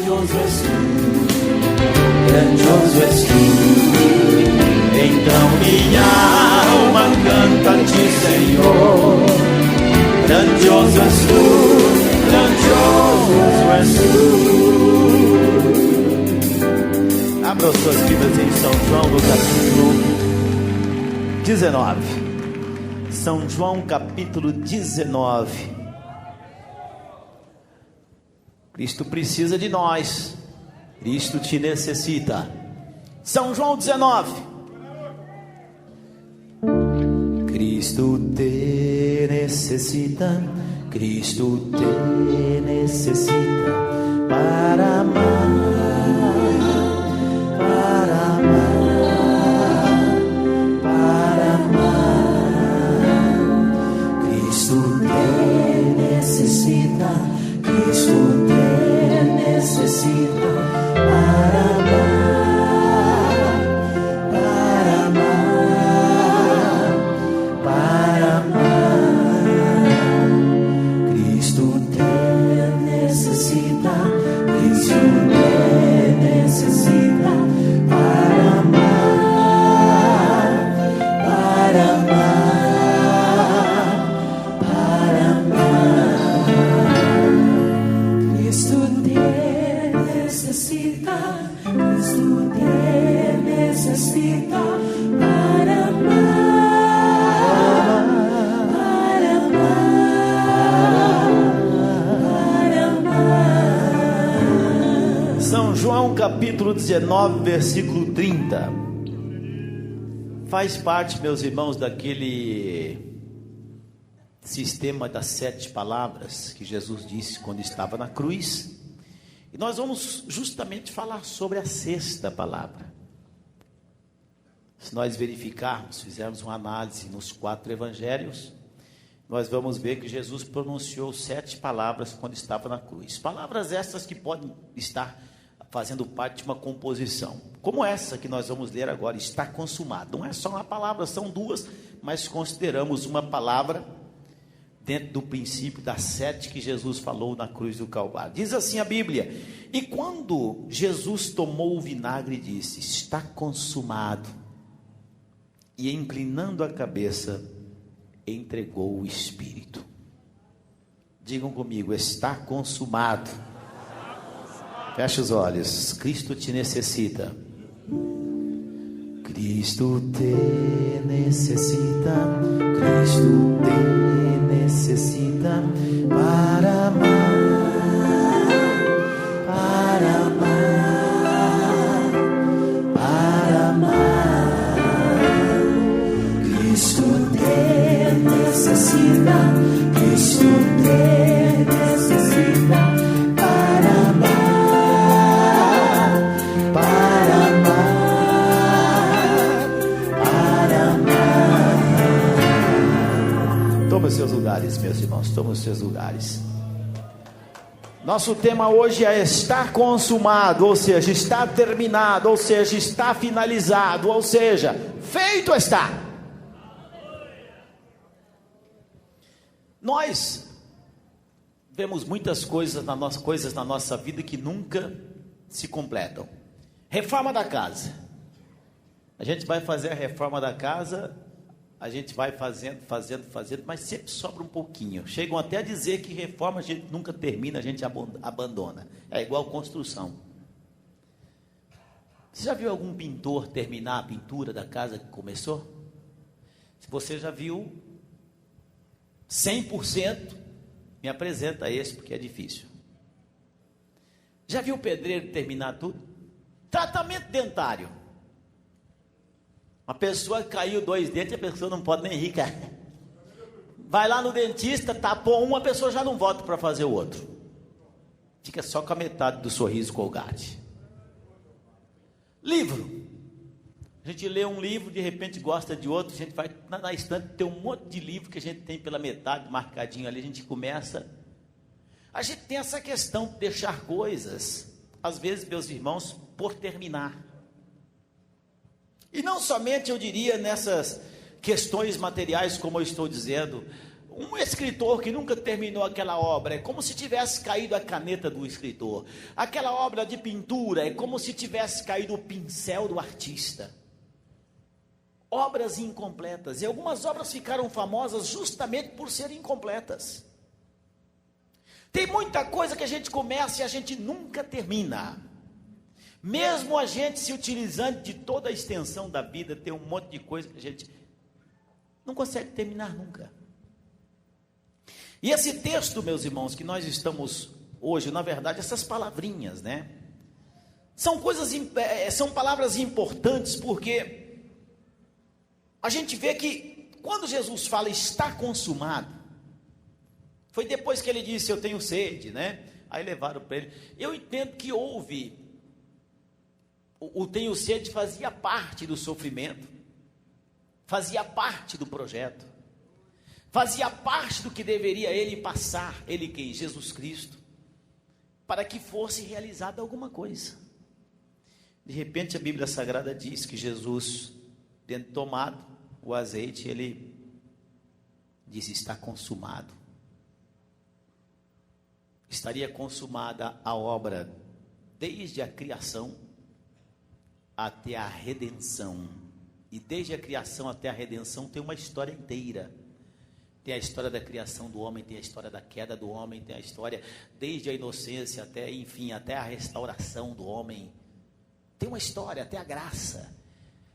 grandioso és tu, grandioso és tu. Então minha alma canta-te, Senhor, grandioso és tu, grandioso és tu. Abra suas Bíblias em São João, no capítulo 19. São João, capítulo 19. Cristo precisa de nós, Cristo te necessita. São João 19. Cristo te necessita, Cristo te necessita para amar, para amar, para amar. Cristo te necessita, Cristo te necessita para amar, para amar, para amar. Cristo te necessita, Cristo te necessita para amar, para amar, para amar. Cristo te necessita, Cristo te necessita para amar, para amar, para amar. São João capítulo 19, versículo 30. Faz parte, meus irmãos, daquele sistema das 7 palavras que Jesus disse quando estava na cruz. E nós vamos justamente falar sobre a 6ª palavra. Se nós verificarmos, fizermos uma análise nos 4 evangelhos, nós vamos ver que Jesus pronunciou 7 palavras quando estava na cruz. Palavras estas que podem estar fazendo parte de uma composição, como essa que nós vamos ler agora, está consumado. Não é só uma palavra, são 2, mas consideramos uma palavra dentro do princípio das 7 que Jesus falou na cruz do Calvário. Diz assim a Bíblia: e quando Jesus tomou o vinagre, disse: está consumado, e inclinando a cabeça, entregou o Espírito. Digam comigo: está consumado. Feche os olhos. Cristo te necessita, Cristo te necessita, Cristo te necessita para amar, para amar, para amar. Cristo te necessita, Cristo te necessita para amar, para amar, para amar. Toma os seus lugares, meus irmãos, toma os seus lugares. Nosso tema hoje é estar consumado, ou seja, está terminado, ou seja, está finalizado, ou seja, feito está. Nós vemos muitas coisas na nossa vida que nunca se completam. Reforma da casa. A gente vai fazer a reforma da casa, a gente vai fazendo, mas sempre sobra um pouquinho. Chegam até a dizer que reforma a gente nunca termina, a gente abandona. É igual construção. Você já viu algum pintor terminar a pintura da casa que começou? Se você já viu 100%, me apresenta esse, porque é difícil. Já viu o pedreiro terminar tudo? Tratamento dentário. Uma pessoa caiu 2 dentes, a pessoa não pode nem rir, cara. Vai lá no dentista, tapou um, a pessoa já não volta para fazer o outro. Fica só com a metade do sorriso Colgate. Livro. A gente lê um livro, de repente gosta de outro, a gente vai na estante, tem um monte de livro que a gente tem pela metade, marcadinho ali, a gente começa. A gente tem essa questão de deixar coisas, às vezes, meus irmãos, por terminar. E não somente, eu diria, nessas questões materiais, como eu estou dizendo, um escritor que nunca terminou aquela obra, é como se tivesse caído a caneta do escritor. Aquela obra de pintura é como se tivesse caído o pincel do artista. Obras incompletas, e algumas obras ficaram famosas justamente por serem incompletas. Tem muita coisa que a gente começa e a gente nunca termina. Mesmo a gente se utilizando de toda a extensão da vida, tem um monte de coisa que a gente não consegue terminar nunca. E esse texto, meus irmãos, que nós estamos hoje, na verdade, essas palavrinhas, né? São palavras importantes, porque a gente vê que quando Jesus fala está consumado, foi depois que ele disse eu tenho sede, né? Aí levaram para ele. Eu entendo que houve, o tenho sede fazia parte do sofrimento, fazia parte do projeto, fazia parte do que deveria ele passar, ele quem? Jesus Cristo, para que fosse realizada alguma coisa. De repente a Bíblia Sagrada diz que Jesus, tendo tomado o azeite, ele disse está consumado. Estaria consumada a obra desde a criação até a redenção. E desde a criação até a redenção tem uma história inteira. Tem a história da criação do homem, tem a história da queda do homem, tem a história desde a inocência até, enfim, até a restauração do homem. Tem uma história, até a graça.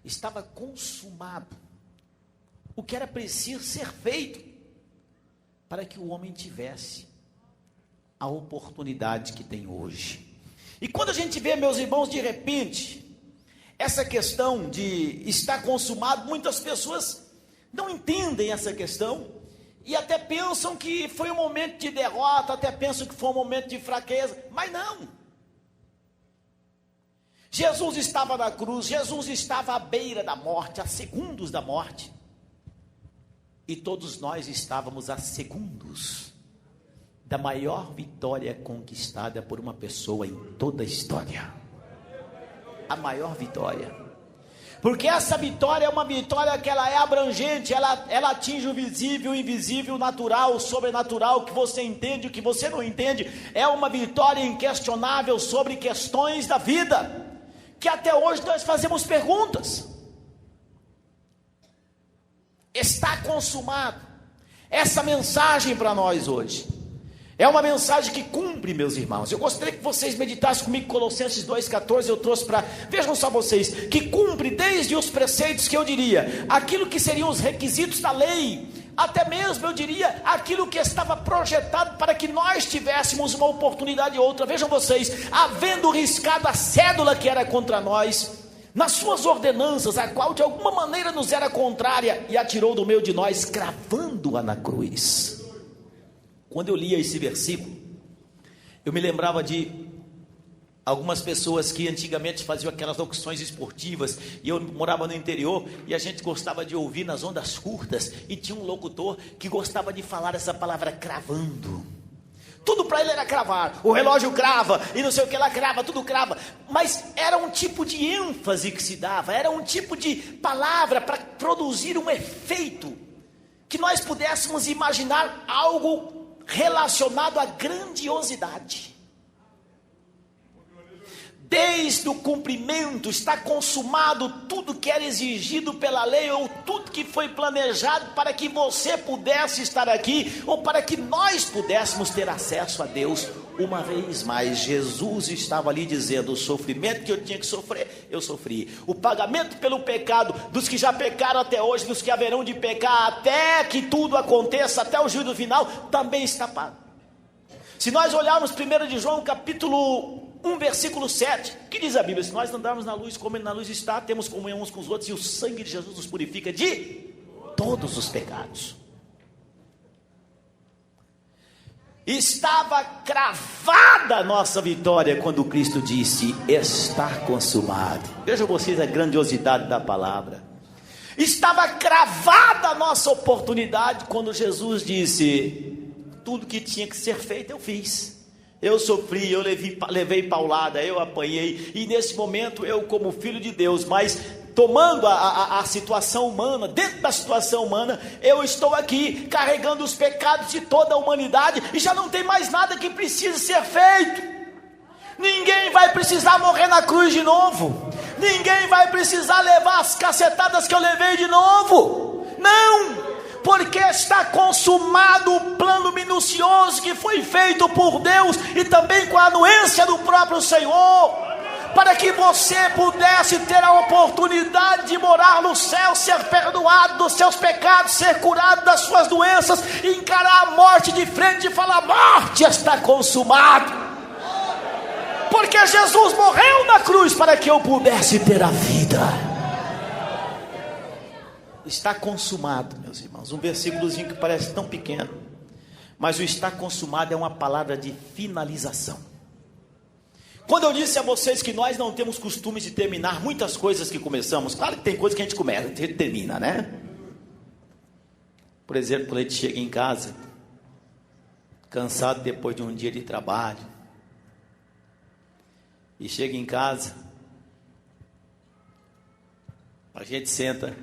Estava consumado o que era preciso ser feito para que o homem tivesse a oportunidade que tem hoje. E quando a gente vê, meus irmãos, de repente, essa questão de estar consumado, muitas pessoas não entendem essa questão e até pensam que foi um momento de derrota, até pensam que foi um momento de fraqueza, mas não. Jesus estava na cruz, Jesus estava à beira da morte, a segundos da morte, e todos nós estávamos a segundos da maior vitória conquistada por uma pessoa em toda a história. A maior vitória, porque essa vitória é uma vitória que ela é abrangente, ela atinge o visível, o invisível, o natural, o sobrenatural, o que você entende, o que você não entende. É uma vitória inquestionável sobre questões da vida, que até hoje nós fazemos perguntas. Está consumado. Essa mensagem para nós hoje é uma mensagem que cumpre, meus irmãos. Eu gostaria que vocês meditassem comigo Colossenses 2,14, eu trouxe para, vejam só vocês, que cumpre desde os preceitos, que eu diria, aquilo que seriam os requisitos da lei, até mesmo eu diria, aquilo que estava projetado para que nós tivéssemos uma oportunidade ou outra. Vejam vocês, havendo riscado a cédula que era contra nós, nas suas ordenanças, a qual de alguma maneira nos era contrária, e atirou do meio de nós, cravando-a na cruz. Quando eu lia esse versículo, eu me lembrava de algumas pessoas que antigamente faziam aquelas locuções esportivas, e eu morava no interior, e a gente gostava de ouvir nas ondas curtas, e tinha um locutor que gostava de falar essa palavra cravando. Tudo para ele era cravar, o relógio crava, e não sei o que lá crava, tudo crava, mas era um tipo de ênfase que se dava, era um tipo de palavra para produzir um efeito, que nós pudéssemos imaginar algo relacionado à grandiosidade. Desde o cumprimento está consumado tudo que era exigido pela lei, ou tudo que foi planejado para que você pudesse estar aqui, ou para que nós pudéssemos ter acesso a Deus. Uma vez mais, Jesus estava ali dizendo: o sofrimento que eu tinha que sofrer, eu sofri. O pagamento pelo pecado dos que já pecaram até hoje, dos que haverão de pecar até que tudo aconteça, até o juízo final, também está pago. Se nós olharmos 1 de João, capítulo 1, versículo 7, que diz a Bíblia: se nós andarmos na luz como Ele na luz está, temos comunhão uns com os outros, e o sangue de Jesus nos purifica de todos os pecados. Estava cravada a nossa vitória quando Cristo disse: está consumado. Vejam vocês a grandiosidade da palavra. Estava cravada a nossa oportunidade quando Jesus disse: tudo que tinha que ser feito eu fiz. Eu sofri, eu levei paulada, eu apanhei, e nesse momento eu, como filho de Deus, mas tomando a situação humana, dentro da situação humana, eu estou aqui carregando os pecados de toda a humanidade, e já não tem mais nada que precise ser feito. Ninguém vai precisar morrer na cruz de novo, ninguém vai precisar levar as cacetadas que eu levei de novo, não, porque está consumado o plano minucioso que foi feito por Deus, e também com a anuência do próprio Senhor, para que você pudesse ter a oportunidade de morar no céu, ser perdoado dos seus pecados, ser curado das suas doenças, encarar a morte de frente e falar: morte, está consumado, porque Jesus morreu na cruz para que eu pudesse ter a vida. Está consumado, meus irmãos, um versículozinho que parece tão pequeno, mas o está consumado é uma palavra de finalização. Quando eu disse a vocês que nós não temos costume de terminar muitas coisas que começamos, claro que tem coisas que a gente começa, a gente termina, né? Por exemplo, quando a gente chega em casa, cansado depois de um dia de trabalho, e chega em casa, a gente senta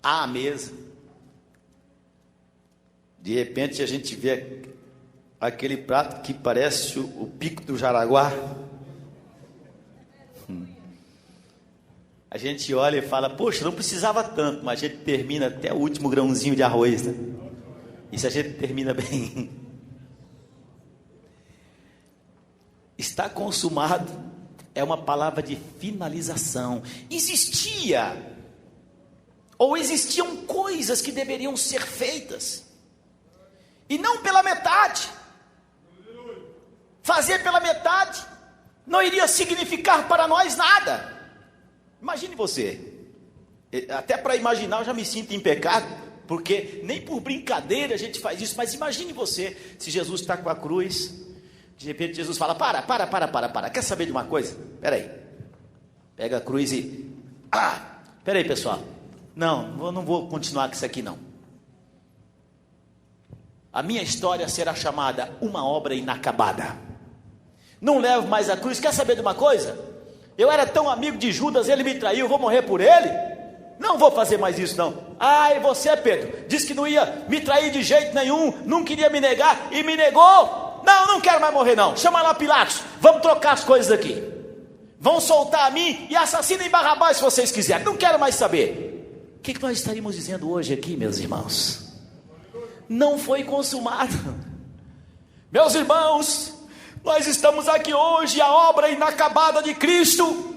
à mesa, de repente a gente vê aquele prato que parece o pico do Jaraguá. A gente olha e fala: poxa, não precisava tanto, mas a gente termina até o último grãozinho de arroz, né? E se a gente termina bem, está consumado é uma palavra de finalização. Existiam coisas que deveriam ser feitas, e não pela metade. Fazer pela metade não iria significar para nós nada. Imagine você, até para imaginar eu já me sinto em pecado, porque nem por brincadeira a gente faz isso, mas imagine você, se Jesus está com a cruz, de repente Jesus fala: para, quer saber de uma coisa? Peraí, pega a cruz e, peraí pessoal, não, eu não vou continuar com isso aqui não. A minha história será chamada uma obra inacabada. Não levo mais a cruz. Quer saber de uma coisa? Eu era tão amigo de Judas, ele me traiu, vou morrer por ele? Não vou fazer mais isso não. E você, Pedro, disse que não ia me trair de jeito nenhum, não queria me negar e me negou. Não quero mais morrer não. Chama lá Pilatos, vamos trocar as coisas aqui. Vão soltar a mim e assassinem Barrabás se vocês quiserem. Não quero mais saber. O que nós estaríamos dizendo hoje aqui, meus irmãos? Não foi consumado. Meus irmãos, nós estamos aqui hoje, a obra inacabada de Cristo,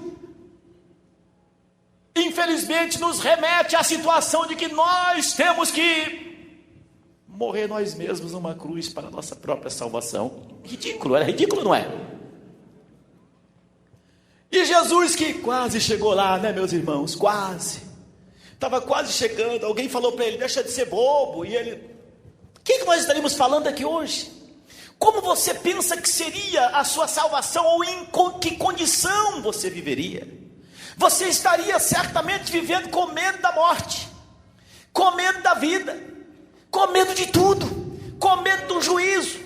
infelizmente nos remete à situação de que nós temos que morrer nós mesmos numa cruz para a nossa própria salvação. Ridículo, era ridículo, não é? E Jesus, que quase chegou lá, né, meus irmãos, estava quase chegando, alguém falou para ele: deixa de ser bobo, e ele: o que nós estaríamos falando aqui hoje? Como você pensa que seria a sua salvação, ou em que condição você viveria? Você estaria certamente vivendo com medo da morte, com medo da vida, com medo de tudo, com medo do juízo.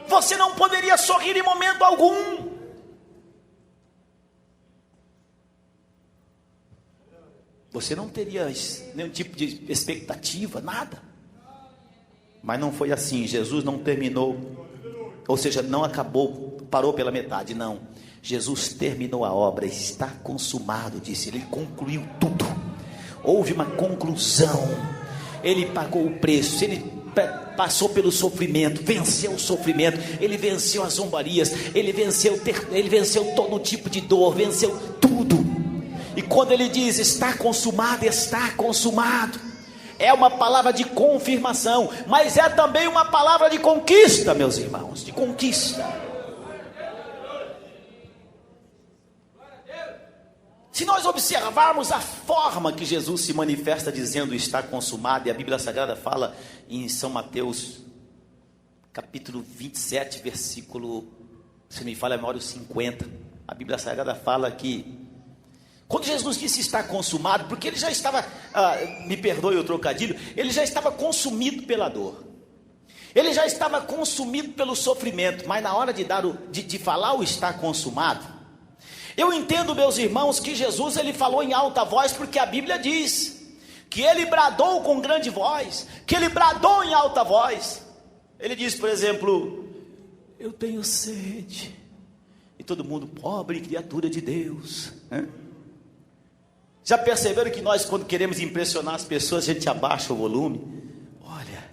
Você não poderia sorrir em momento algum. Você não teria nenhum tipo de expectativa, nada. Mas não foi assim. Jesus não terminou, ou seja, não acabou, parou pela metade, não. Jesus terminou a obra, está consumado, disse. Ele concluiu tudo. Houve uma conclusão. Ele pagou o preço, ele passou pelo sofrimento, venceu o sofrimento, ele venceu as zombarias, ele venceu todo tipo de dor, venceu tudo. E quando ele diz está consumado, é uma palavra de confirmação, mas é também uma palavra de conquista, meus irmãos, de conquista. Se nós observarmos a forma que Jesus se manifesta dizendo está consumado, e a Bíblia Sagrada fala em São Mateus, capítulo 27, versículo, se me falha a memória, 50, a Bíblia Sagrada fala que quando Jesus disse está consumado, porque ele já estava, me perdoe o trocadilho, ele já estava consumido pela dor, ele já estava consumido pelo sofrimento, mas na hora de falar o está consumado, Eu entendo, meus irmãos, que Jesus ele falou em alta voz, porque a Bíblia diz que ele bradou com grande voz, que ele bradou em alta voz. Ele diz, por exemplo, eu tenho sede. E todo mundo, pobre criatura de Deus. Já perceberam que nós, quando queremos impressionar as pessoas, a gente abaixa o volume? Olha,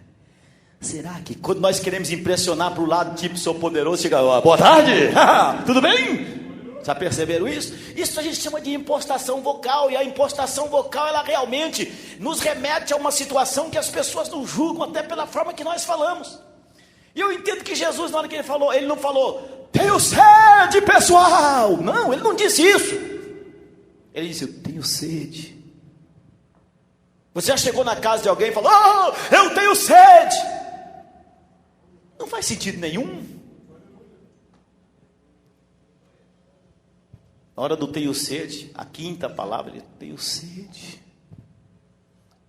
será que quando nós queremos impressionar para o lado, tipo, sou poderoso, chega, boa tarde, tudo bem? Já perceberam isso? Isso a gente chama de impostação vocal. E a impostação vocal, ela realmente nos remete a uma situação que as pessoas nos julgam até pela forma que nós falamos. E eu entendo que Jesus, na hora que ele falou, ele não falou, tenho sede, pessoal. Não, ele não disse isso. Ele disse, eu tenho sede. Você já chegou na casa de alguém e falou, eu tenho sede. Não faz sentido nenhum. Na hora do tenho sede, a quinta palavra, ele tenho sede.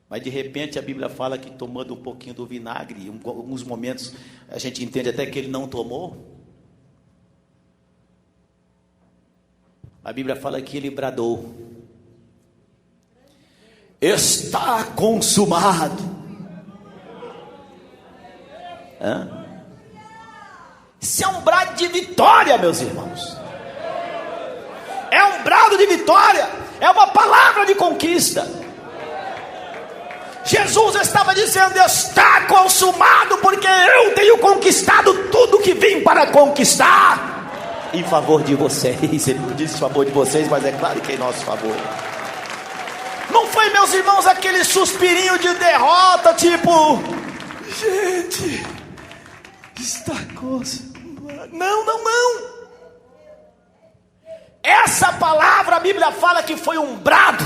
Mas de repente a Bíblia fala que tomando um pouquinho do vinagre, em alguns momentos a gente entende até que ele não tomou. A Bíblia fala que ele bradou, está consumado. Isso é um brado de vitória, meus irmãos. É um brado de vitória, é uma palavra de conquista. Jesus estava dizendo, está consumado, porque eu tenho conquistado tudo que vim para conquistar, em favor de vocês. Ele não disse em favor de vocês, mas é claro que é em nosso favor. Não foi, meus irmãos, aquele suspirinho de derrota, tipo, gente, está consumado. Não. Essa palavra, a Bíblia fala que foi um brado.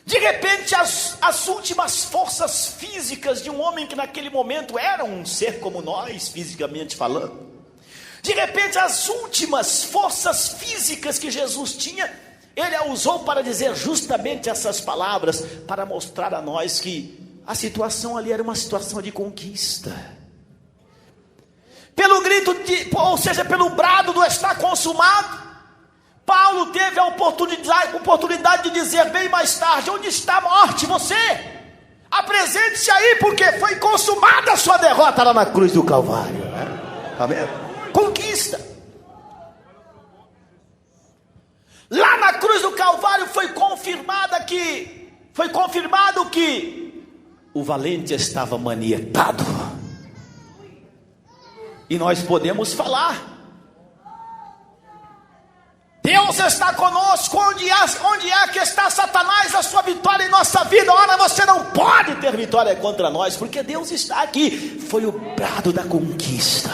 De repente, as últimas forças físicas de um homem que naquele momento era um ser como nós, fisicamente falando. De repente, as últimas forças físicas que Jesus tinha, ele a usou para dizer justamente essas palavras, para mostrar a nós que a situação ali era uma situação de conquista. Pelo grito, ou seja, pelo brado do está consumado, Paulo teve a oportunidade de dizer bem mais tarde, onde está a morte? Você, apresente-se aí, porque foi consumada a sua derrota lá na cruz do Calvário. Amém? Conquista. Lá na cruz do Calvário foi confirmado que o valente estava manietado. E nós podemos falar, Deus está conosco. Onde é que está Satanás? A sua vitória em nossa vida. Ora, você não pode ter vitória contra nós, porque Deus está aqui. Foi o brado da conquista.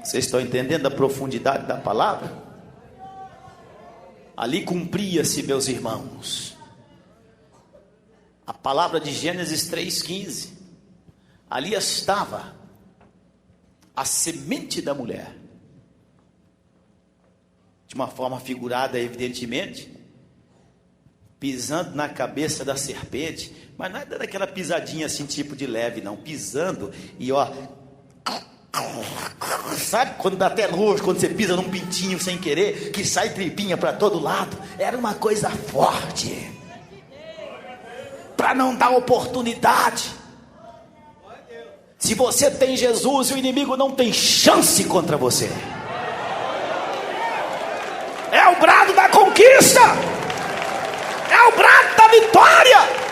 Vocês estão entendendo a profundidade da palavra? Ali cumpria-se, meus irmãos, a palavra de Gênesis 3,15. Ali estava a semente da mulher, de uma forma figurada, evidentemente, pisando na cabeça da serpente, mas não é daquela pisadinha assim, tipo de leve, não, pisando e ó, sabe quando dá até nojo, quando você pisa num pintinho sem querer, que sai tripinha para todo lado? Era uma coisa forte, para não dar oportunidade. Se você tem Jesus, o inimigo não tem chance contra você. É o brado da conquista, é o brado da vitória.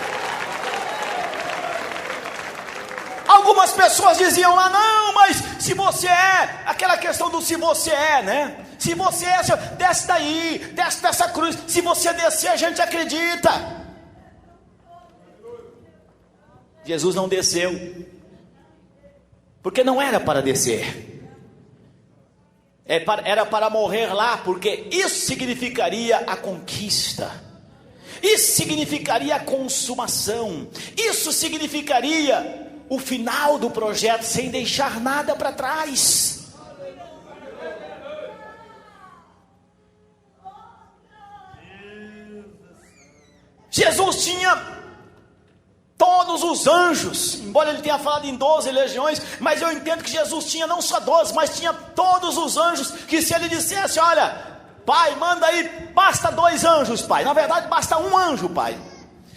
Algumas pessoas diziam lá, não, mas se você é, aquela questão do se você é, né? Se você é, desce daí, desce dessa cruz, se você descer a gente acredita. Jesus não desceu, porque não era para descer, era para morrer lá, porque isso significaria a conquista, isso significaria a consumação, isso significaria o final do projeto, sem deixar nada para trás. Jesus tinha todos os anjos, embora ele tenha falado em 12 legiões, mas eu entendo que Jesus tinha não só 12, mas tinha todos os anjos, que se ele dissesse, olha, Pai, manda aí, basta 2 anjos, Pai, na verdade basta 1 anjo, Pai,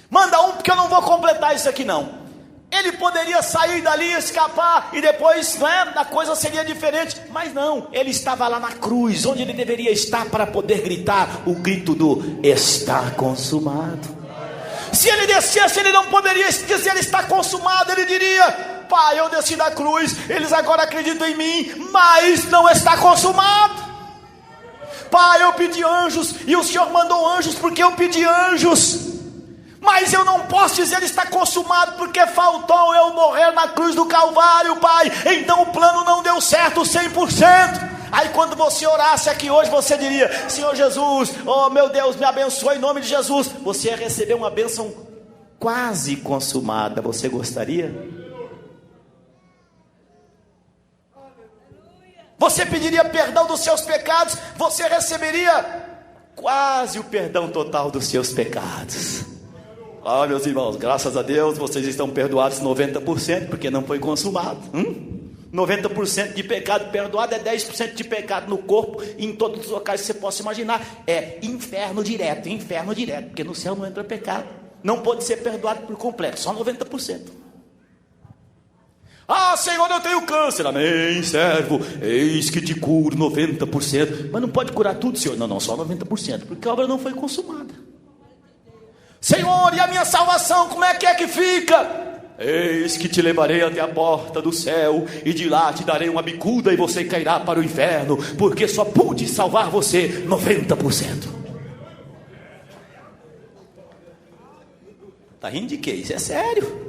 manda 1 porque eu não vou completar isso aqui não. Ele poderia sair dali, escapar, e depois, a coisa seria diferente, mas não, ele estava lá na cruz, onde ele deveria estar para poder gritar o grito do está consumado. Se ele descesse, ele não poderia dizer está consumado, ele diria, Pai, eu desci da cruz, eles agora acreditam em mim, mas não está consumado. Pai, eu pedi anjos, e o Senhor mandou anjos porque eu pedi anjos, mas eu não posso dizer está consumado, porque faltou eu morrer na cruz do Calvário, Pai, então o plano não deu certo 100%. Aí quando você orasse aqui hoje, você diria, Senhor Jesus, oh meu Deus, me abençoe em nome de Jesus. Você ia receber uma bênção quase consumada. Você gostaria? Você pediria perdão dos seus pecados, você receberia quase o perdão total dos seus pecados. Meus irmãos, graças a Deus, vocês estão perdoados 90%, porque não foi consumado. 90% de pecado perdoado é 10% de pecado no corpo e em todos os locais que você possa imaginar. É inferno direto, porque no céu não entra pecado. Não pode ser perdoado por completo, só 90%. Senhor, eu tenho câncer. Amém, servo, eis que te curo 90%. Mas não pode curar tudo, Senhor. Não, só 90%, porque a obra não foi consumada. Senhor, e a minha salvação, como é que fica? Eis que te levarei até a porta do céu, e de lá te darei uma bicuda, e você cairá para o inferno, porque só pude salvar você 90%. Tá rindo de quê? Isso é sério.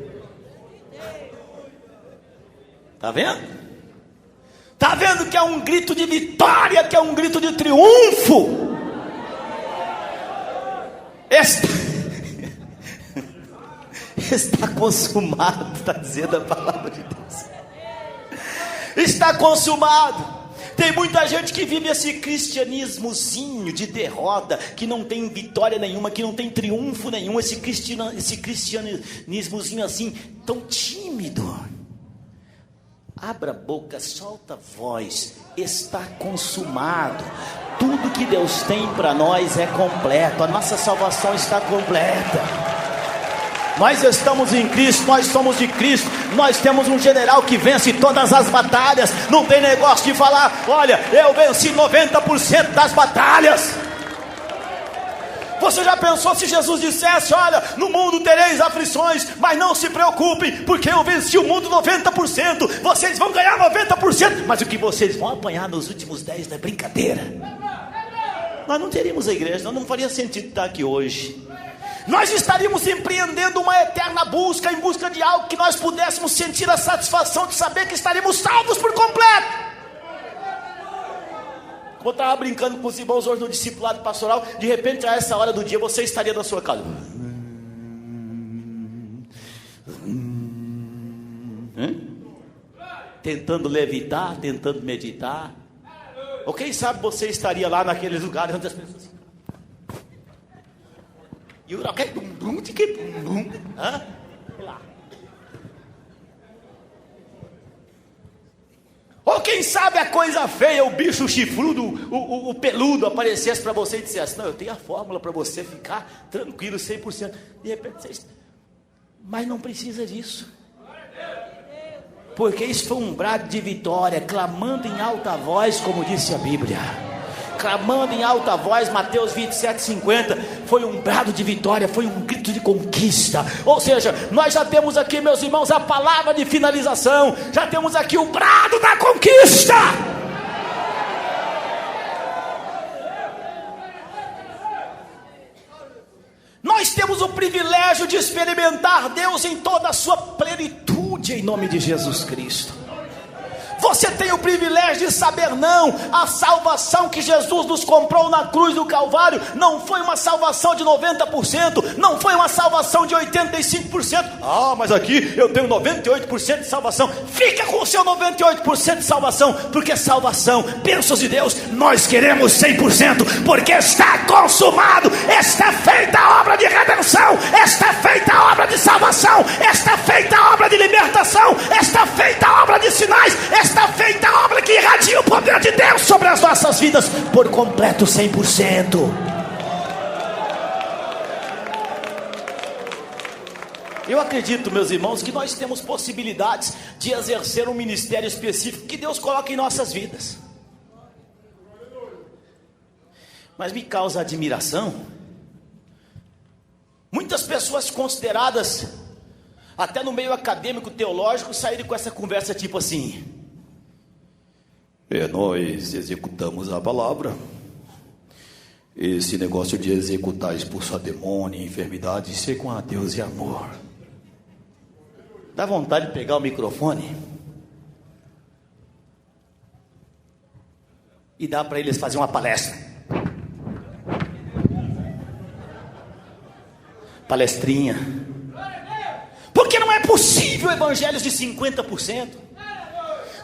Tá vendo? Tá vendo que é um grito de vitória, que é um grito de triunfo? Está consumado, está dizendo a palavra de Deus. Está consumado. Tem muita gente que vive esse cristianismozinho de derrota, que não tem vitória nenhuma, que não tem triunfo nenhum, esse cristianismozinho assim, tão tímido. Abra a boca, solta a voz. Está consumado. Tudo que Deus tem para nós é completo. A nossa salvação está completa. Nós estamos em Cristo, nós somos de Cristo, nós temos um general que vence todas as batalhas. Não tem negócio de falar, olha, eu venci 90% das batalhas. Você já pensou se Jesus dissesse, olha, no mundo tereis aflições, mas não se preocupem, porque eu venci o mundo 90%, vocês vão ganhar 90%, mas o que vocês vão apanhar nos últimos 10% é brincadeira. Nós não teríamos a igreja, não faria sentido estar aqui hoje. Nós estaríamos empreendendo uma eterna busca, em busca de algo que nós pudéssemos sentir a satisfação de saber que estaríamos salvos por completo. Como eu estava brincando com os irmãos hoje no discipulado pastoral, de repente a essa hora do dia você estaria na sua casa, tentando levitar, tentando meditar. Ou quem sabe você estaria lá naqueles lugares onde as pessoas... E o que ou quem sabe a coisa feia, o bicho chifrudo, o peludo aparecesse para você e dissesse, não, eu tenho a fórmula para você ficar tranquilo 100%. De repente você... Mas não precisa disso, porque isso foi um brado de vitória, clamando em alta voz, como disse a Bíblia. Clamando em alta voz, Mateus 27:50, foi um brado de vitória, foi um grito de conquista. Ou seja, nós já temos aqui, meus irmãos, a palavra de finalização, já temos aqui o brado da conquista. Nós temos o privilégio de experimentar Deus em toda a sua plenitude, em nome de Jesus Cristo. Você tem o privilégio de saber não. A salvação que Jesus nos comprou na cruz do Calvário não foi uma salvação de 90%, não foi uma salvação de 85%. Mas aqui eu tenho 98% de salvação. Fica com o seu 98% de salvação, porque salvação, bênçãos de Deus, nós queremos 100%, porque está consumado, está feita a obra de redenção, está feita a obra de salvação, está feita a obra de libertação. libertação, está feita a obra de sinais, está feita a obra que irradia o poder de Deus sobre as nossas vidas, por completo, 100%. Eu acredito, meus irmãos, que nós temos possibilidades de exercer um ministério específico que Deus coloca em nossas vidas. Mas me causa admiração muitas pessoas consideradas, até no meio acadêmico, teológico, saírem com essa conversa tipo assim: nós executamos a palavra. Esse negócio de executar, expulsar demônio, enfermidade, isso é com a Deus e amor. Dá vontade de pegar o microfone e dar para eles fazer uma palestra. Palestrinha. Porque não é possível evangelhos de 50%.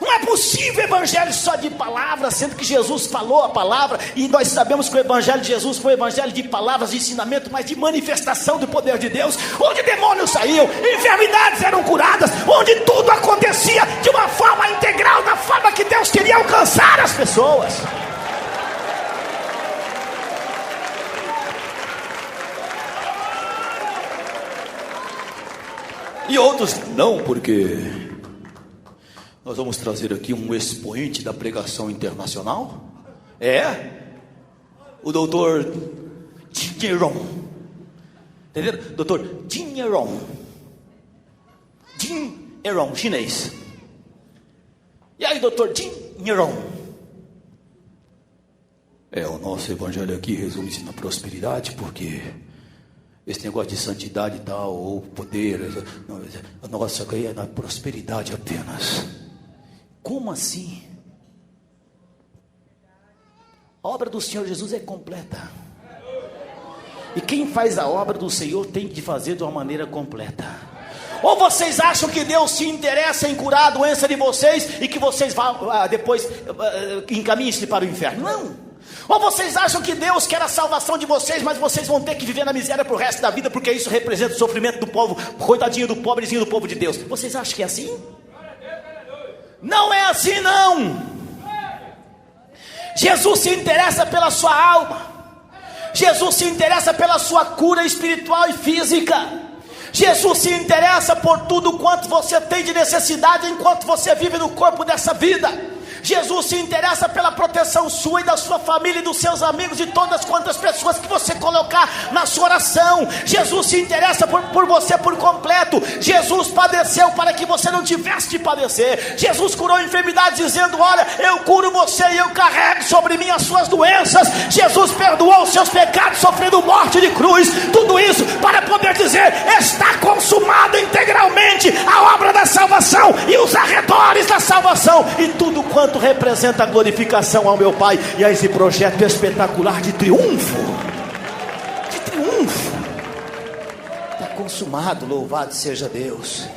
Não é possível evangelho só de palavras, sendo que Jesus falou a palavra, e nós sabemos que o evangelho de Jesus foi o evangelho de palavras, de ensinamento, mas de manifestação do poder de Deus, onde demônios saíam, enfermidades eram curadas, onde tudo acontecia de uma forma integral, da forma que Deus queria alcançar as pessoas. E outros não, porque nós vamos trazer aqui um expoente da pregação internacional. O doutor Jin-Yeron. Entenderam? Doutor Jin-Yeron. Jin-Yeron, chinês. E aí, doutor Jin-Yeron? O nosso evangelho aqui resume-se na prosperidade, porque esse negócio de santidade e tal, ou poder, nossa, aqui é na prosperidade apenas. Como assim? A obra do Senhor Jesus é completa. E quem faz a obra do Senhor tem de fazer de uma maneira completa. Ou vocês acham que Deus se interessa em curar a doença de vocês e que vocês vão depois encaminhem-se para o inferno? Não. Ou vocês acham que Deus quer a salvação de vocês, mas vocês vão ter que viver na miséria para o resto da vida, porque isso representa o sofrimento do povo, coitadinho do pobrezinho do povo de Deus? Vocês acham que é assim? Não é assim, não. Jesus se interessa pela sua alma. Jesus se interessa pela sua cura espiritual e física. Jesus se interessa por tudo quanto você tem de necessidade enquanto você vive no corpo dessa vida. Jesus se interessa pela proteção sua e da sua família e dos seus amigos e todas quantas pessoas que você colocar na sua oração. Jesus se interessa por você por completo. Jesus padeceu para que você não tivesse de padecer. Jesus curou enfermidades dizendo: olha, eu curo você e eu carrego sobre mim as suas doenças. Jesus perdoou os seus pecados sofrendo morte de cruz. Tudo isso para poder dizer: está consumado integralmente a obra da salvação e os arredores da salvação e tudo quanto representa a glorificação ao meu Pai e a esse projeto espetacular de triunfo. Está consumado, louvado seja Deus.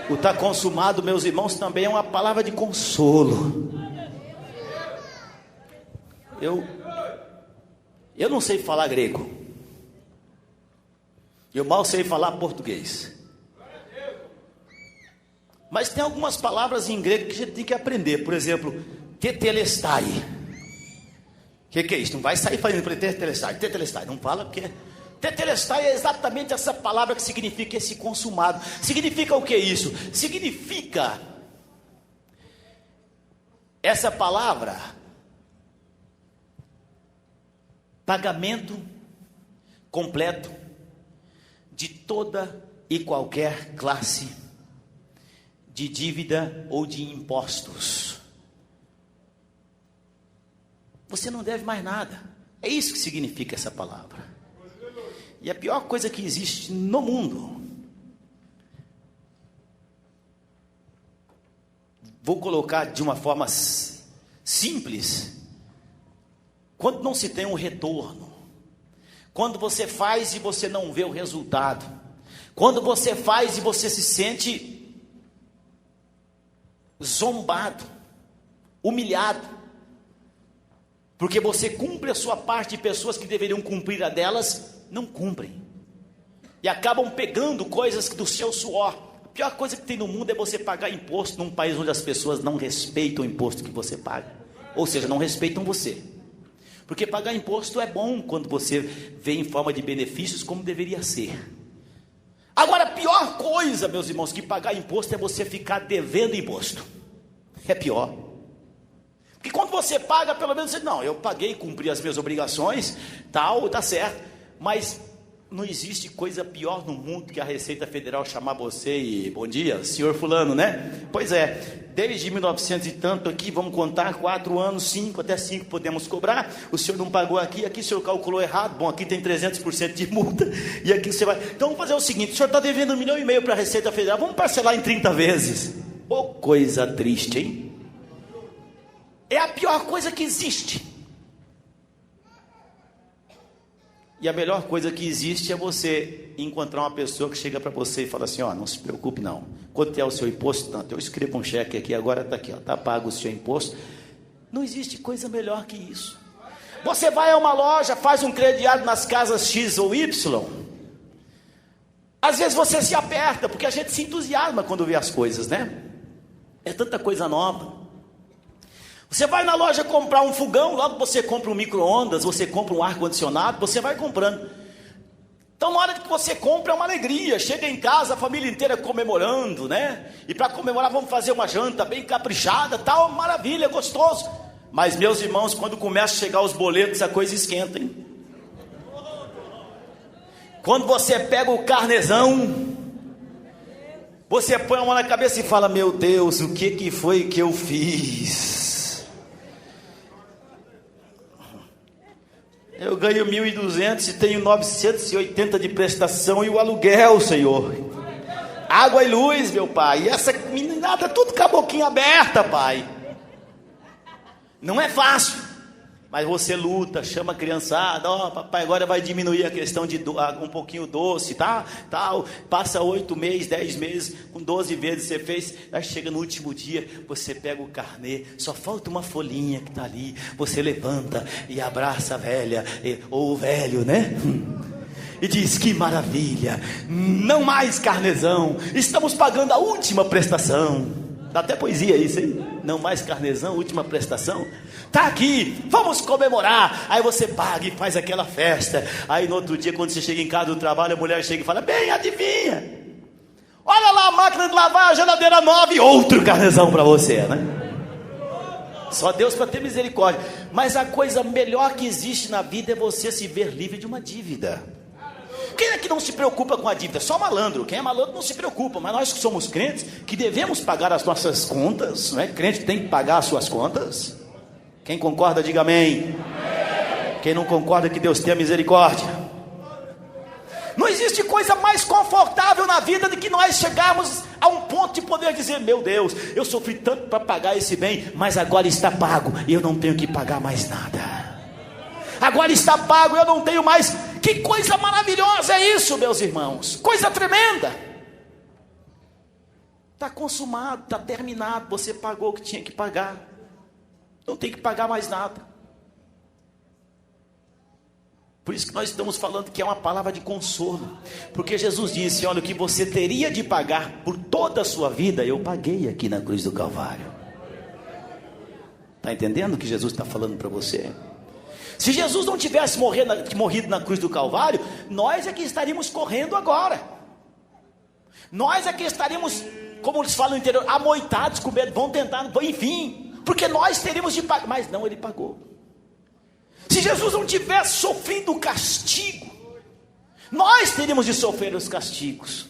O está consumado, meus irmãos, também é uma palavra de consolo. Eu não sei falar grego, eu mal sei falar português, mas tem algumas palavras em grego que a gente tem que aprender. Por exemplo, tetelestai. O que é isso? Não vai sair falando para tetelestai. Tetelestai, não fala porque... Tetelestai é exatamente essa palavra que significa esse consumado. Significa o que isso? Significa... essa palavra... pagamento completo de toda e qualquer classe de dívida ou de impostos. Você não deve mais nada. É isso que significa essa palavra. E a pior coisa que existe no mundo, vou colocar de uma forma simples, quando não se tem um retorno, quando você faz e você não vê o resultado, quando você faz e você se sente zombado, humilhado, porque você cumpre a sua parte e pessoas que deveriam cumprir a delas, não cumprem, e acabam pegando coisas do seu suor, pior coisa que tem no mundo é você pagar imposto num país onde as pessoas não respeitam o imposto que você paga. Ou seja, não respeitam você. Porque pagar imposto é bom quando você vê em forma de benefícios como deveria ser. Agora, a pior coisa, meus irmãos, que pagar imposto é você ficar devendo imposto. É pior. Porque quando você paga, pelo menos você, não, eu paguei, cumpri as minhas obrigações, tal, tá certo. Mas não existe coisa pior no mundo que a Receita Federal chamar você e, bom dia, senhor fulano, né? Pois é, desde 1900 e tanto aqui, vamos contar, 4 anos, 5, até 5 podemos cobrar, o senhor não pagou aqui o senhor calculou errado, bom, aqui tem 300% de multa, e aqui você vai, então vamos fazer o seguinte, o senhor está devendo 1,5 milhão para a Receita Federal, vamos parcelar em 30 vezes, ô coisa triste, hein? É a pior coisa que existe. E a melhor coisa que existe é você encontrar uma pessoa que chega para você e fala assim, ó, não se preocupe não, quanto é o seu imposto? Tanto, eu escrevo um cheque aqui, agora está aqui, ó, tá pago o seu imposto. Não existe coisa melhor que isso. Você vai a uma loja, faz um crediário nas casas X ou Y, às vezes você se aperta, porque a gente se entusiasma quando vê as coisas, né? É tanta coisa nova. Você vai na loja comprar um fogão, logo você compra um micro-ondas, você compra um ar-condicionado, você vai comprando. Então, na hora que você compra, é uma alegria. Chega em casa, a família inteira comemorando, né? E para comemorar, vamos fazer uma janta bem caprichada, tal, maravilha, gostoso. Mas, meus irmãos, quando começa a chegar os boletos, a coisa esquenta, hein? Quando você pega o carnezão, você põe a mão na cabeça e fala, meu Deus, o que foi que eu fiz? Eu ganho 1.200 e tenho 980 de prestação e o aluguel, Senhor. Água e luz, meu pai. E essa meninada tudo com a boquinha aberta, pai. Não é fácil. Mas você luta, chama a criançada, ó, papai agora vai diminuir a questão de um pouquinho doce, tá? Tal, passa 8 meses, 10 meses, com 12 vezes você fez, aí chega no último dia, você pega o carnê, só falta uma folhinha que tá ali, você levanta e abraça a velha, ou o velho, né? E diz, que maravilha, não mais carnezão, estamos pagando a última prestação. Dá até poesia isso, hein? Não mais carnezão, última prestação. Tá aqui, vamos comemorar. Aí você paga e faz aquela festa. Aí no outro dia, quando você chega em casa do trabalho, a mulher chega e fala, bem, adivinha? Olha lá a máquina de lavar, a geladeira nova e outro carnezão para você, né? Só Deus para ter misericórdia. Mas a coisa melhor que existe na vida é você se ver livre de uma dívida. Quem é que não se preocupa com a dívida? Só malandro. Quem é malandro não se preocupa. Mas nós que somos crentes, que devemos pagar as nossas contas, não é? Crente tem que pagar as suas contas. Quem concorda, diga amém. Quem não concorda, que Deus tenha misericórdia. Não existe coisa mais confortável na vida do que nós chegarmos a um ponto de poder dizer, meu Deus, eu sofri tanto para pagar esse bem, mas agora está pago e eu não tenho que pagar mais nada. Agora está pago, eu não tenho mais. Que coisa maravilhosa é isso, meus irmãos. Coisa tremenda. Está consumado, está terminado. Você pagou o que tinha que pagar. Não tem que pagar mais nada. Por isso que nós estamos falando que é uma palavra de consolo. Porque Jesus disse, olha, o que você teria de pagar por toda a sua vida, eu paguei aqui na cruz do Calvário. Está entendendo o que Jesus está falando para você? Se Jesus não tivesse morrido na cruz do Calvário, nós é que estaríamos correndo agora. Nós é que estaríamos, como eles falam no interior, amoitados com medo, vão tentar, enfim, porque nós teríamos de pagar, mas não, ele pagou. Se Jesus não tivesse sofrido o castigo, nós teríamos de sofrer os castigos.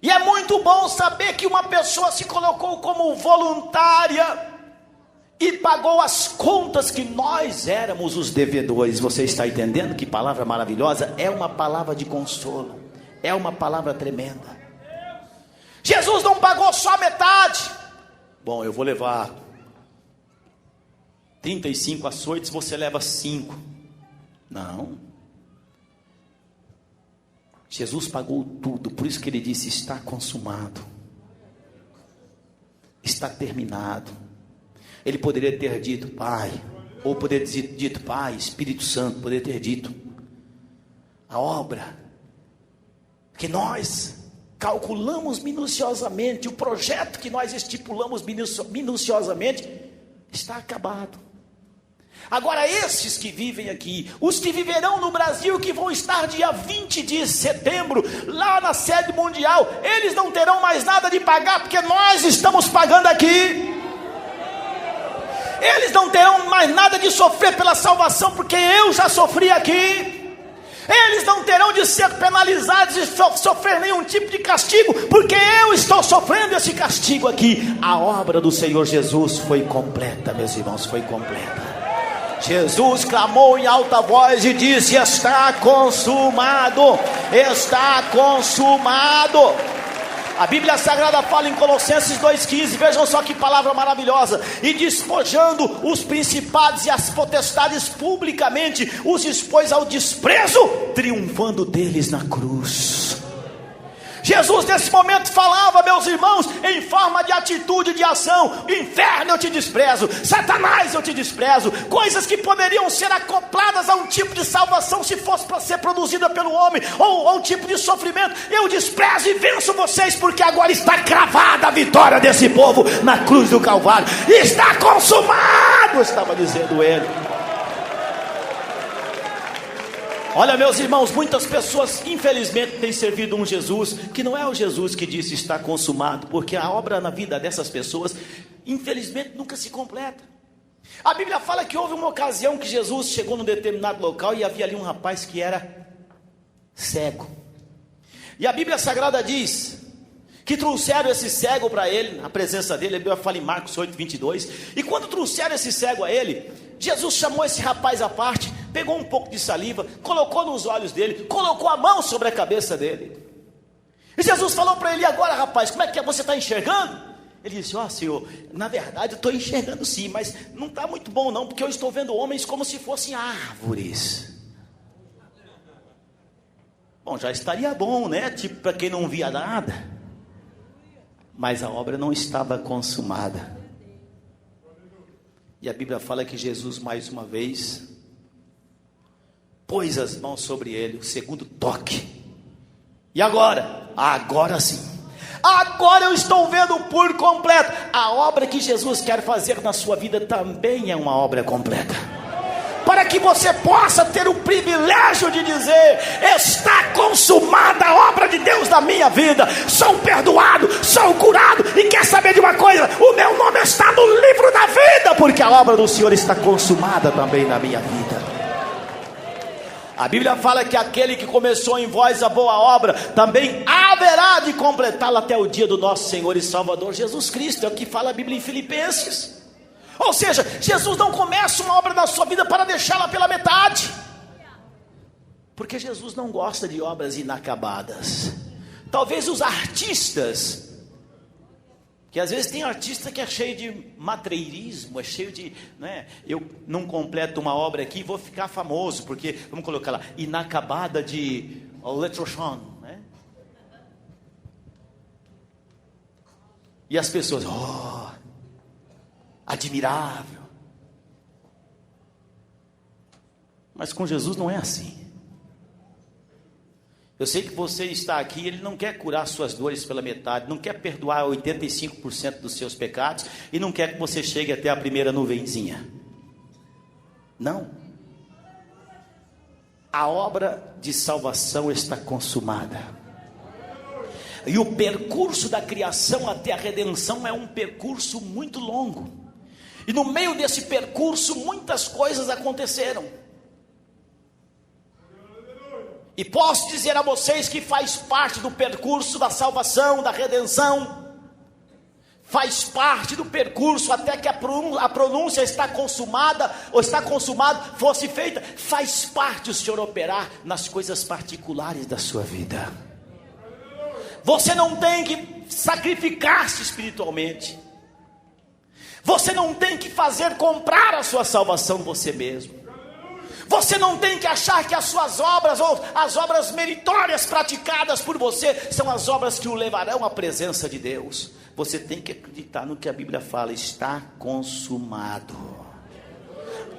E é muito bom saber que uma pessoa se colocou como voluntária e pagou as contas que nós éramos os devedores. Você está entendendo que palavra maravilhosa? É uma palavra de consolo, é uma palavra tremenda. Jesus não pagou só metade. Bom, eu vou levar 35 açoites, você leva 5. Não. Jesus pagou tudo, por isso que ele disse, está consumado, está terminado. Ele poderia ter dito Pai, ou poderia ter dito Pai, Espírito Santo, poderia ter dito a obra que nós calculamos minuciosamente, o projeto que nós estipulamos minuciosamente, está acabado. Agora esses que vivem aqui, os que viverão no Brasil, que vão estar dia 20 de setembro, lá na sede mundial, eles não terão mais nada de pagar, porque nós estamos pagando aqui. Eles não terão mais nada de sofrer pela salvação, porque eu já sofri aqui. Eles não terão de ser penalizados e sofrer nenhum tipo de castigo, porque eu estou sofrendo esse castigo aqui. A obra do Senhor Jesus foi completa, meus irmãos, foi completa. Jesus clamou em alta voz e disse: está consumado, está consumado. A Bíblia Sagrada fala em Colossenses 2,15, vejam só que palavra maravilhosa: e despojando os principados e as potestades publicamente, os expôs ao desprezo, triunfando deles na cruz. Jesus nesse momento falava, meus irmãos, em forma de atitude, de ação: inferno, eu te desprezo; Satanás, eu te desprezo. Coisas que poderiam ser acopladas a um tipo de salvação, se fosse para ser produzida pelo homem, ou a um tipo de sofrimento, eu desprezo e venço vocês, porque agora está cravada a vitória desse povo na cruz do Calvário. Está consumado, estava dizendo ele. Olha, meus irmãos, muitas pessoas infelizmente têm servido um Jesus que não é o Jesus que disse está consumado, porque a obra na vida dessas pessoas infelizmente nunca se completa. A Bíblia fala que houve uma ocasião que Jesus chegou num determinado local e havia ali um rapaz que era cego. E a Bíblia Sagrada diz que trouxeram esse cego para ele, na presença dele. A Bíblia fala em Marcos 8:22, e quando trouxeram esse cego a ele, Jesus chamou esse rapaz à parte, pegou um pouco de saliva, colocou nos olhos dele, colocou a mão sobre a cabeça dele, e Jesus falou para ele: e agora, rapaz, como é que você está enxergando? Ele disse: Senhor, na verdade eu estou enxergando sim, mas não está muito bom não, porque eu estou vendo homens como se fossem árvores. Bom, já estaria bom, né? Tipo, para quem não via nada. Mas a obra não estava consumada. E a Bíblia fala que Jesus mais uma vez pôs as mãos sobre ele, o segundo toque. E agora? Agora sim. Agora eu estou vendo por completo. A obra que Jesus quer fazer na sua vida também é uma obra completa, para que você possa ter o privilégio de dizer: está consumada a obra de Deus na minha vida, sou perdoado, sou curado, e quer saber de uma coisa? O meu nome está no livro da vida, porque a obra do Senhor está consumada também na minha vida. A Bíblia fala que aquele que começou em vós a boa obra, também haverá de completá-la até o dia do nosso Senhor e Salvador Jesus Cristo. É o que fala a Bíblia em Filipenses. Ou seja, Jesus não começa uma obra na sua vida para deixá-la pela metade, porque Jesus não gosta de obras inacabadas. Talvez os artistas, que às vezes tem artista que é cheio de matreirismo, é cheio de, né, eu não completo uma obra aqui, vou ficar famoso, porque, vamos colocar lá, inacabada de Letrochon, né? E as pessoas: admirável. Mas com Jesus não é assim. Eu sei que você está aqui, Ele não quer curar suas dores pela metade, não quer perdoar 85% dos seus pecados, e não quer que você chegue até a primeira nuvenzinha. Não. A obra de salvação está consumada. E o percurso da criação até a redenção é um percurso muito longo. E no meio desse percurso muitas coisas aconteceram. E posso dizer a vocês que faz parte do percurso da salvação, da redenção. Faz parte do percurso até que a pronúncia está consumada, ou está consumado, fosse feita. Faz parte o Senhor operar nas coisas particulares da sua vida. Você não tem que sacrificar-se espiritualmente. Você não tem que fazer comprar a sua salvação você mesmo. Você não tem que achar que as suas obras, ou as obras meritórias praticadas por você, são as obras que o levarão à presença de Deus. Você tem que acreditar no que a Bíblia fala: está consumado.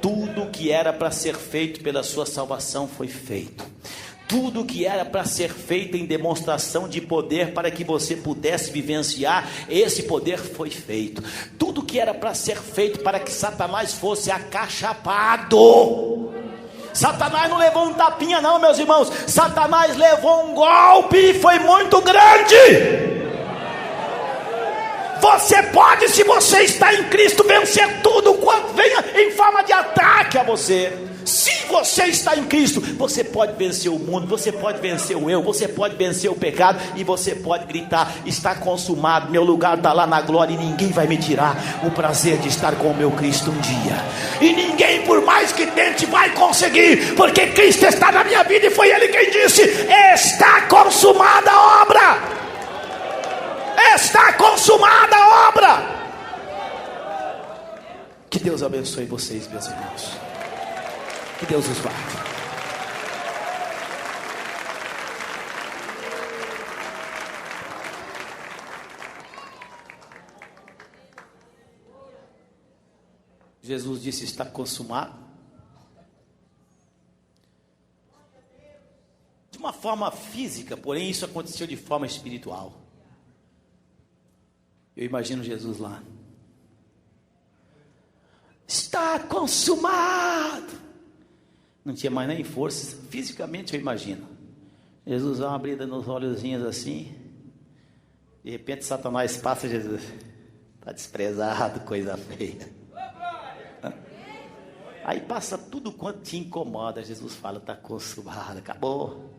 Tudo que era para ser feito pela sua salvação foi feito. Tudo que era para ser feito em demonstração de poder, para que você pudesse vivenciar esse poder, foi feito. Tudo que era para ser feito para que Satanás fosse acachapado. Satanás não levou um tapinha não, meus irmãos. Satanás levou um golpe e foi muito grande. Você pode, se você está em Cristo, vencer tudo quanto venha em forma de ataque a você. Se você está em Cristo, você pode vencer o mundo, você pode vencer o eu, você pode vencer o pecado, e você pode gritar: está consumado, meu lugar está lá na glória, e ninguém vai me tirar o prazer de estar com o meu Cristo um dia. E ninguém, por mais que tente, vai conseguir, porque Cristo está na minha vida, e foi Ele quem disse: está consumada a obra. Está consumada a obra. Que Deus abençoe vocês, meus irmãos. Que Deus os guarde. Jesus disse: está consumado. De uma forma física, porém isso aconteceu de forma espiritual. Eu imagino Jesus lá: está consumado. Não tinha mais nem força. Fisicamente eu imagino Jesus dá uma abrida nos olhozinhos assim. De repente Satanás passa: Jesus, está desprezado, coisa feia. Aí passa tudo quanto te incomoda. Jesus fala: está consumado, acabou.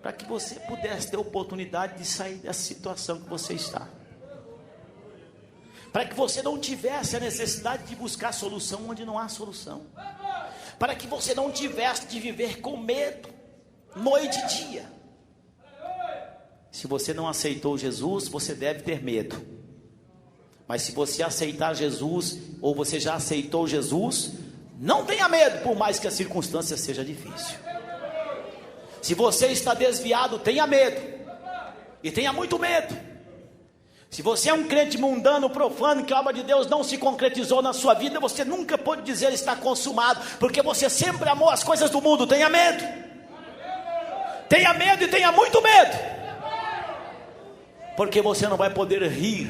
Para que você pudesse ter oportunidade de sair dessa situação que você está. Para que você não tivesse a necessidade de buscar solução onde não há solução. Para que você não tivesse de viver com medo, noite e dia. Se você não aceitou Jesus, você deve ter medo. Mas se você aceitar Jesus, ou você já aceitou Jesus, não tenha medo, por mais que a circunstância seja difícil. Se você está desviado, tenha medo. E tenha muito medo. Se você é um crente mundano, profano, que a obra de Deus não se concretizou na sua vida, você nunca pode dizer está consumado, porque você sempre amou as coisas do mundo. Tenha medo. Tenha medo e tenha muito medo. Porque você não vai poder rir.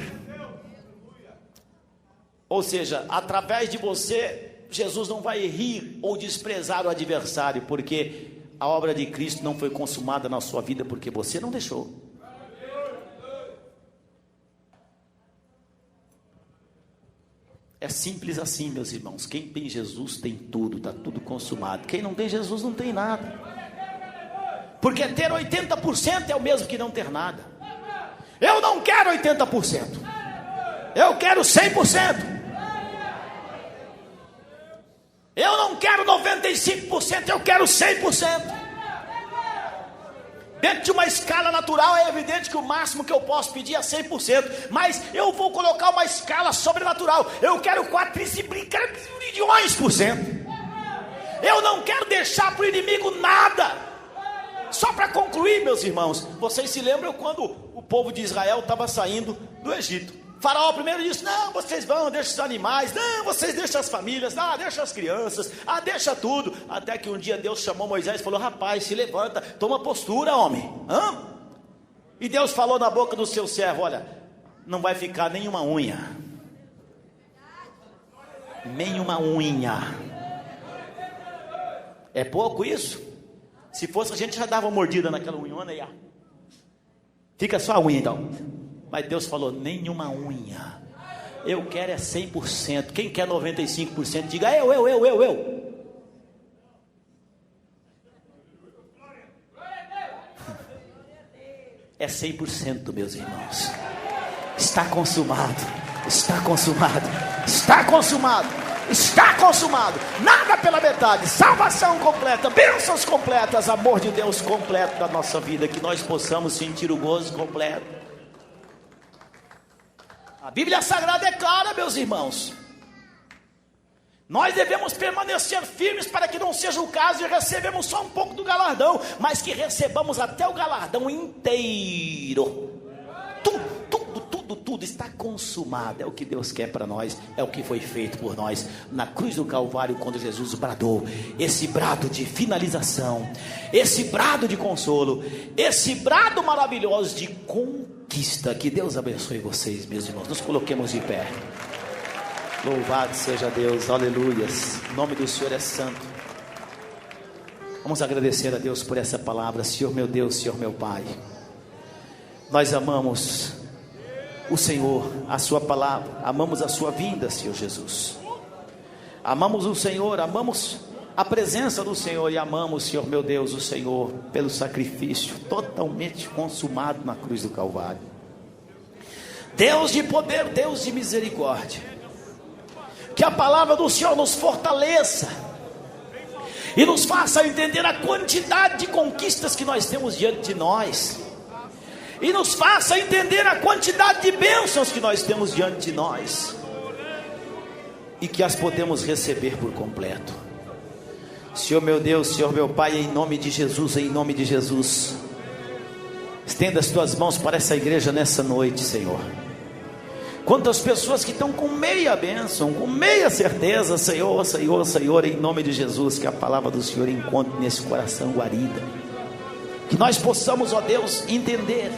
Ou seja, através de você, Jesus não vai rir ou desprezar o adversário, porque a obra de Cristo não foi consumada na sua vida, porque você não deixou. É simples assim, meus irmãos. Quem tem Jesus tem tudo, está tudo consumado. Quem não tem Jesus não tem nada. Porque ter 80% é o mesmo que não ter nada. Eu não quero 80%. Eu quero 100%. Eu não quero 95%, eu quero 100%. Dentro de uma escala natural é evidente que o máximo que eu posso pedir é 100%. Mas eu vou colocar uma escala sobrenatural. Eu quero quadriplicar milhões por cento. Eu não quero deixar para o inimigo nada. Só para concluir, meus irmãos, vocês se lembram quando o povo de Israel estava saindo do Egito? Faraó primeiro disse: não, vocês vão, deixa os animais, não, vocês deixam as famílias, não, deixa as crianças, deixa tudo. Até que um dia Deus chamou Moisés e falou: rapaz, se levanta, toma postura, homem. E Deus falou na boca do seu servo: olha, não vai ficar nenhuma unha. Nenhuma unha. É pouco isso? Se fosse, a gente já dava uma mordida naquela unhona e fica só a unha então. Mas Deus falou: nenhuma unha. Eu quero é 100%. Quem quer 95%, diga eu. É 100%, meus irmãos. Está consumado. Está consumado. Está consumado. Está consumado. Nada pela metade. Salvação completa, bênçãos completas, amor de Deus completo da nossa vida. Que nós possamos sentir o gozo completo. A Bíblia Sagrada é clara, meus irmãos. Nós devemos permanecer firmes para que não seja o caso de recebemos só um pouco do galardão, mas que recebamos até o galardão inteiro. Tudo tudo, está consumado. É o que Deus quer para nós, é o que foi feito por nós na cruz do Calvário, quando Jesus bradou esse brado de finalização, esse brado de consolo, esse brado maravilhoso de conquista. Que Deus abençoe vocês, meus irmãos. Nos coloquemos de pé. Louvado seja Deus, aleluias. O nome do Senhor é santo. Vamos agradecer a Deus por essa palavra. Senhor meu Deus, Senhor meu Pai, nós amamos o Senhor, a sua palavra, amamos a sua vinda, Senhor Jesus. Amamos o Senhor, amamos a presença do Senhor e amamos, Senhor meu Deus, o Senhor pelo sacrifício totalmente consumado na cruz do Calvário. Deus de poder, Deus de misericórdia, que a palavra do Senhor nos fortaleça e nos faça entender a quantidade de conquistas que nós temos diante de nós, e nos faça entender a quantidade de bênçãos que nós temos diante de nós, e que as podemos receber por completo. Senhor meu Deus, Senhor meu Pai, em nome de Jesus, estenda as tuas mãos para essa igreja nessa noite, Senhor. Quantas pessoas que estão com meia bênção, com meia certeza, Senhor, Senhor, Senhor, em nome de Jesus, que a palavra do Senhor encontre nesse coração guarida, que nós possamos, ó Deus, entender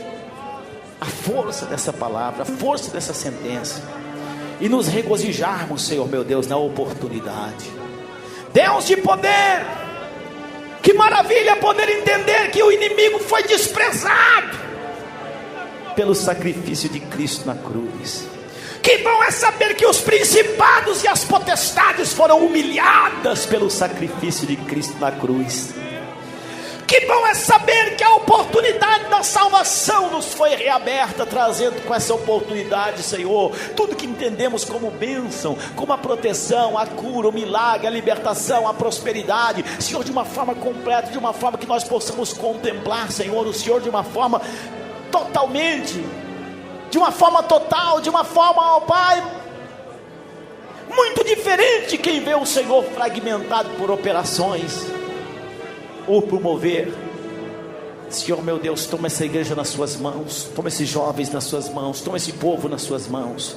a força dessa palavra, a força dessa sentença, e nos regozijarmos, Senhor meu Deus, na oportunidade. Deus de poder, que maravilha poder entender que o inimigo foi desprezado pelo sacrifício de Cristo na cruz. Que bom é saber que os principados e as potestades foram humilhadas pelo sacrifício de Cristo na cruz. Que bom é saber que a oportunidade da salvação nos foi reaberta, trazendo com essa oportunidade, Senhor, tudo que entendemos como bênção, como a proteção, a cura, o milagre, a libertação, a prosperidade, Senhor, de uma forma completa, de uma forma que nós possamos contemplar, Senhor, o Senhor de uma forma totalmente, de uma forma total, de uma forma, ó Pai, muito diferente de quem vê o Senhor fragmentado por operações ou por mover. Senhor meu Deus, toma essa igreja nas suas mãos, toma esses jovens nas suas mãos, toma esse povo nas suas mãos.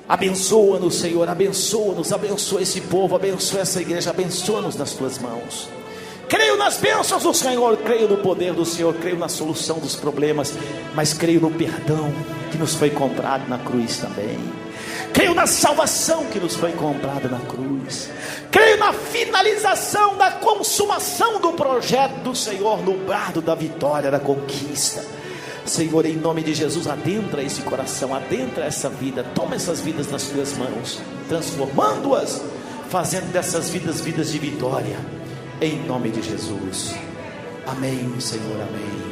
Abençoa-nos, Senhor, abençoa-nos, abençoa esse povo, abençoa essa igreja, abençoa-nos nas tuas mãos. Creio nas bênçãos do Senhor, creio no poder do Senhor, creio na solução dos problemas, mas creio no perdão que nos foi comprado na cruz também. Creio na salvação que nos foi comprada na cruz. Creio na finalização, da consumação do projeto do Senhor, no brado da vitória, da conquista. Senhor, em nome de Jesus, adentra esse coração, adentra essa vida, toma essas vidas nas tuas mãos, transformando-as, fazendo dessas vidas, vidas de vitória, em nome de Jesus. Amém, Senhor, amém.